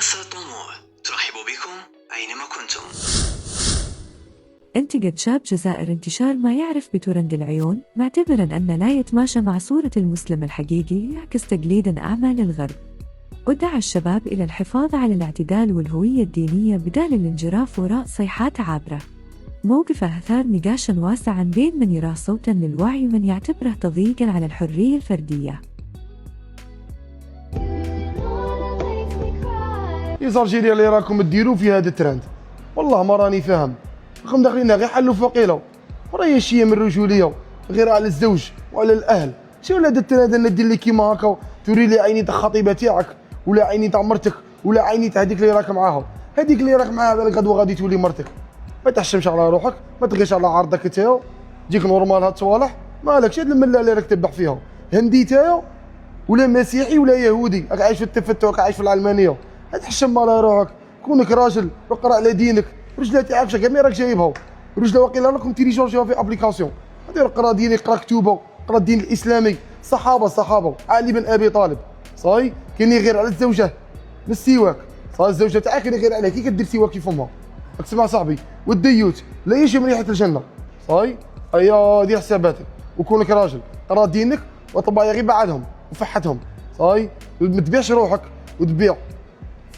مؤسسة طموح ترحب بكم أينما كنتم. انتقد شاب جزائر انتشار ما يعرف بترند العيون، معتبراً أن لا يتماشى مع صورة المسلم الحقيقي يعكس تقليداً أعمى للغرب. ودعا الشباب إلى الحفاظ على الاعتدال والهوية الدينية بدال الانجراف وراء صيحات عابرة. موقفه أثار نقاشاً واسعاً بين من يراه صوتاً للوعي ومن يعتبره تضييقاً على الحرية الفردية. يزرجيري اللي راكم ديروا في هذا الترند والله ما راني فاهم. راكم داخلين غير حلوا فقيله وراهي شي من الرجوليه غير على الزوج وعلى الاهل. شنو هذا الترند انا ندير لك كيما هكا توري لي عيني تاع الخطيبه تاعك ولا عيني تاع مرتك ولا عيني تاع هذيك اللي راك معاها. هذيك اللي راك معاها بالك غدوه غادي تولي مرتك. ما تحشمش على روحك، ما تغيش على عرضك نتايا، تجيك نورمال هاد الصوالح مالكش. هاد المله اللي راك تذبح فيها هندي نتايا ولا مسيحي ولا يهودي، راك عايش في التفتح، راك عايش في العلمانيه. تحشم على روحك، كونك راجل اقرا على دينك. رجله تاعك كامل راك جايبها، رجله واقيلا راكم تيليشارجيوها في ابليكاسيون. غادي اقرا ديني، اقرا كتوبه، اقرا الدين الاسلامي. الصحابه علي بن ابي طالب صاي كاين غير على الزوجه بالسواك. صاي الزوجه تاعك كاين غير عليها كي كدير سواك في فمها. راك تسمع صاحبي؟ والديوت لا يشم ريحه الجنه. صاي ايا دير حساباتك وكونك راجل، قرا دينك وطبع غير بعدهم وفحتهم. صاي ما تبيعش روحك وتبيع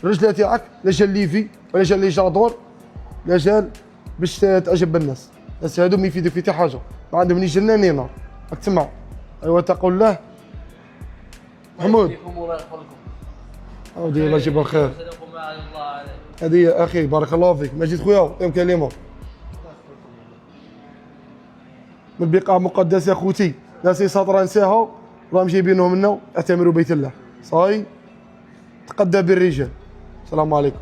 الرجله تاعك لا جال ليفي ولا جال لي جادور لا جال باش تعجب الناس. الناس هادو ما يفيدوك في حتى حاجه، ما عندهم ني جنه ني نار. راك تسمع؟ ايوا تقول الله محمود عاودي الله يجيبها خير. هذه يا اخي بارك الله فيك. مجيد خويا يوم كلمه من بقاع مقدس يا خوتي. ناس ساطره نساها راهم جايبينهم لنا اعتمروا بيت الله. صاي تقدى بالرجال. السلام عليكم.